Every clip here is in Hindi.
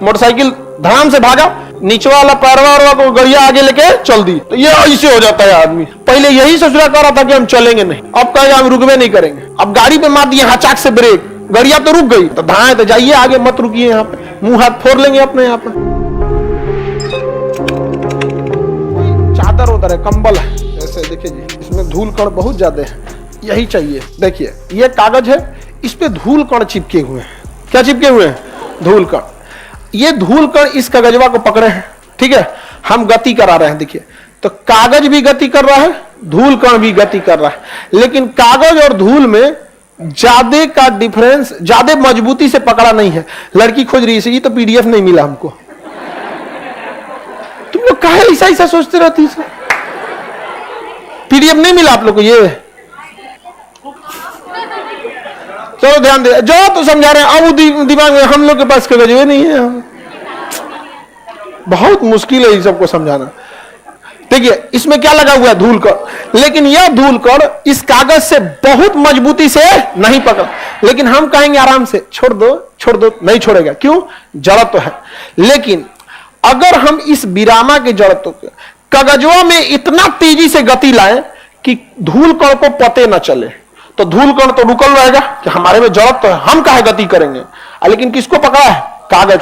मोटरसाइकिल धड़ाम से भागा, नीचे वाला पैरवा को गड़िया आगे लेके चल दी। तो ये ऐसे हो जाता है आदमी। पहले यही सोचना कर रहा था कि हम चलेंगे नहीं, अब कहेगा हम रुकवे नहीं करेंगे। अब गाड़ी पे मार दिए हचाक से ब्रेक, गड़िया तो रुक गई, तो धाए तो जाइए आगे, मत रुकिए। यहाँ पे मुंह हाथ फोड़ लेंगे अपने। यहाँ पे चादर उधर है, कंबल है, ऐसे देखिए जी, इसमें धूल कण बहुत ज्यादा है, यही चाहिए। देखिए ये कागज है, इस पे धूल कण चिपके हुए हैं। क्या चिपके हुए हैं? धूल कण। ये धूल कण इस कागजवा को पकड़े हैं, ठीक है, हम गति करा रहे हैं। देखिए तो कागज भी गति कर रहा है, धूल कण भी गति कर रहा है, लेकिन कागज और धूल में ज्यादा का डिफरेंस, ज्यादा मजबूती से पकड़ा नहीं है। लड़की खोज रही है, ये तो पीडीएफ नहीं मिला हमको। तुम लोग काहे ऐसा ऐसा सोचते रहती है? पीडीएफ नहीं मिला आप लोग को? ये चलो ध्यान दे, जो तो समझा रहे हैं। अब दिमाग में हम लोग के पास कागज नहीं है, बहुत मुश्किल है इन सबको समझाना। देखिए इसमें क्या लगा हुआ है? धूल कण। लेकिन यह धूल कण इस कागज से बहुत मजबूती से नहीं पकड़, लेकिन हम कहेंगे आराम से छोड़ दो, छोड़ दो, नहीं छोड़ेगा। क्यों? जड़त्व तो है। लेकिन अगर हम इस विरामा के जड़त्व के कागजों में इतना तेजी से गति लाएं कि धूल कण को पते न चले, तो धूल कण तो रुकल रहेगा कि हमारे में जड़त्व तो है, हम काहे गति करेंगे। लेकिन किसको पकड़ा है? कागज।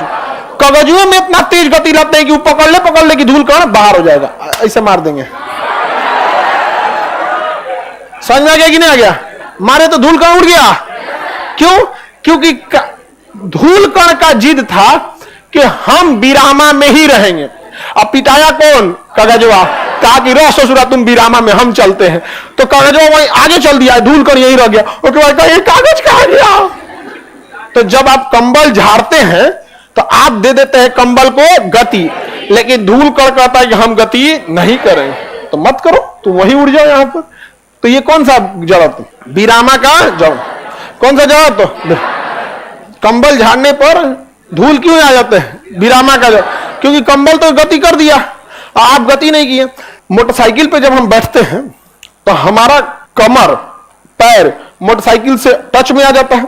कागजों में इतना तेज गति लाते हैं कि वो पकड़ ले कि धूल कण बाहर हो जाएगा, ऐसे मार देंगे। समझ में आ गया कि नहीं आ गया? मारे तो धूल कण उड़ गया। क्यों? क्योंकि धूल कण का जिद था कि हम विरामा में ही रहेंगे। अब पिटाया कौन? कागजवा। कहा कि रह ससुरा तुम विरामा में, हम चलते हैं। तो कागजवा वहीं आगे चल दिया, धूल कण यहीं रह गया। उसके बाद कहा ये कागज कहाँ गया? तो जब आप कंबल झाड़ते हैं तो आप दे देते हैं कंबल को गति, लेकिन धूल कण कहता है कि हम गति नहीं करेंगे। तो मत करो, तुम वहीं उड़ जाओ यहाँ पर। तो ये कौन सा जड़त्व? विरामा का जड़। कौन सा जड़त्व? कंबल झाड़ने पर धूल क्यों आ जाते हैं? विरामा का जड़। क्योंकि कंबल तो गति कर दिया, आप गति नहीं किए। मोटरसाइकिल पे जब हम बैठते हैं तो हमारा कमर, पैर मोटरसाइकिल से टच में आ जाता है,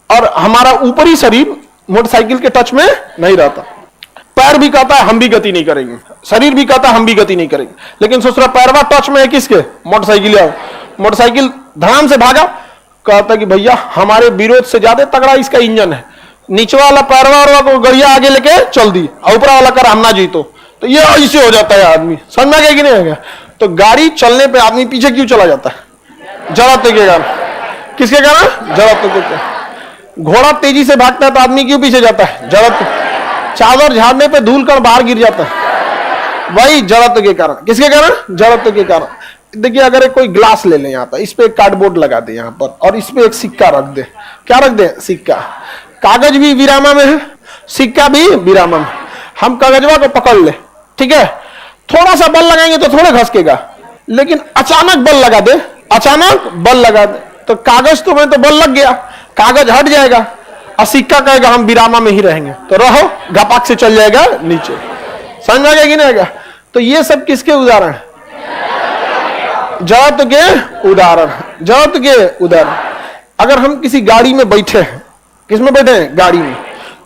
और हमारा ऊपरी शरीर मोटरसाइकिल के टच में नहीं रहता। पैर भी कहता है हम भी गति नहीं करेंगे, शरीर भी कहता है हम भी गति नहीं करेंगे, लेकिन सोच रहा पैरवा टच में है किसके? मोटरसाइकिल। मोटरसाइकिल धड़ाम से भागा, कहता कि भैया हमारे विरोध से ज्यादा तगड़ा इसका इंजन है। नीचे वाला पैरवा को गड़िया आगे लेके चल दी, और ऊपर वाला कर हम ना जीतो। तो ये ऐसे हो जाता है आदमी। समझ में आ गया कि नहीं आ गया? तो गाड़ी चलने पे आदमी पीछे क्यों चला जाता है? जड़त्व के कारण। किसके कारण? जड़त्व के कारण। घोड़ा तेजी से भागता है तो आदमी क्यों पीछे जाता है? जड़त्व। चादर झाड़ने पे धूल कण बाहर गिर जाता है, वही जड़त्व के कारण। किसके कारण? जड़त्व के कारण। देखिए अगर कोई ग्लास ले लें यहाँ पर, इस पे एक कार्डबोर्ड लगा दे यहाँ पर, और इस पे एक सिक्का रख दे। क्या रख दे? सिक्का। कागज भी विरामा में है, सिक्का भी विरामा में। हम कागजवा को पकड़ ले, ठीक है, थोड़ा सा बल लगाएंगे तो थोड़ा घसकेगा, लेकिन अचानक बल लगा दे, अचानक बल लगा दे तो कागज तो में तो बल लग गया, कागज हट जाएगा, और सिक्का कहेगा हम विरामा में ही रहेंगे, तो रहो, घपाक से चल जाएगा नीचे। समझ में आ गया कि नहीं आ गया? तो ये सब किसके उदाहरण है? जड़त्व के उदाहरण। जड़त्व के उदाहरण। अगर हम किसी गाड़ी में बैठे हैं, किसमें बैठे हैं? गाड़ी में,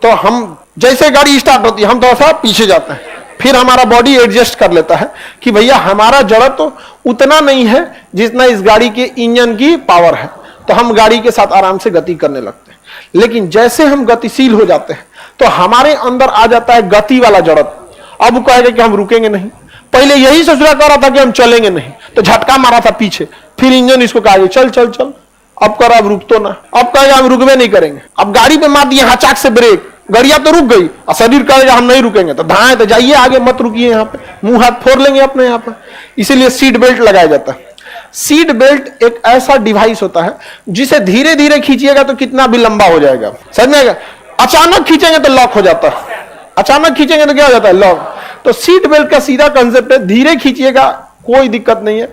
तो हम जैसे गाड़ी स्टार्ट होती है हम थोड़ा सा पीछे जाते हैं, फिर हमारा बॉडी एडजस्ट कर लेता है कि भैया हमारा जड़त्व उतना नहीं है जितना इस गाड़ी के इंजन की पावर है, तो हम गाड़ी के साथ आराम से गति करने लगते हैं। लेकिन जैसे हम गतिशील हो जाते हैं तो हमारे अंदर आ जाता है गति वाला जड़त्व। अब वो कहेगा कि हम रुकेंगे नहीं। पहले यही सोचना कर रहा था कि हम चलेंगे नहीं, तो झटका मारा था पीछे, फिर इंजन इसको कहा चल चल चल, अब कर, अब रुक तो ना, अब कहेगा हम रुकवे नहीं करेंगे। अब गाड़ी पे मार दिए हचाक से ब्रेक, गड़िया तो रुक गई, और शरीर कहेगा हम नहीं रुकेंगे, तो धाए तो जाइए आगे, मत रुकिए। यहाँ पे मुंह हाथ फोड़ लेंगे अपने यहाँ पे। इसीलिए सीट बेल्ट लगाया जाता है। सीट बेल्ट एक ऐसा डिवाइस होता है जिसे धीरे धीरे खींचिएगा तो कितना भी लंबा हो जाएगा। समझ में आएगा? अचानक खींचेंगे तो लॉक हो जाता है, अचानक खींचेंगे तो क्या हो जाता है? लॉक। तो सीट बेल्ट का सीधा कंसेप्ट है, धीरे खींचिएगा कोई दिक्कत नहीं है,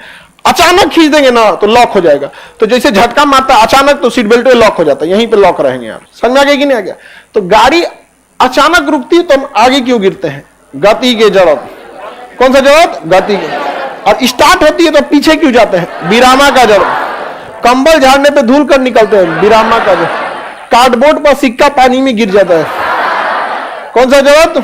अचानक खींच देंगे ना तो लॉक हो जाएगा। तो जैसे झटका मारता अचानक, तो सीट बेल्ट पे लॉक हो जाता है, यहीं पे लॉक रहेंगे आप। समझ में आ गया कि नहीं आ गया? तो गाड़ी अचानक रुकती है तो हम आगे क्यों गिरते हैं? गति के जड़त्व। कौन सा जड़त्व? गति के। और स्टार्ट होती है तो पीछे क्यों जाते हैं? विरामा का जड़त्व। कंबल झाड़ने पे धूल कर निकलते हैं, विरामा का जड़त्व। कार्डबोर्ड पर सिक्का पानी में गिर जाता है, कौन सा जगत?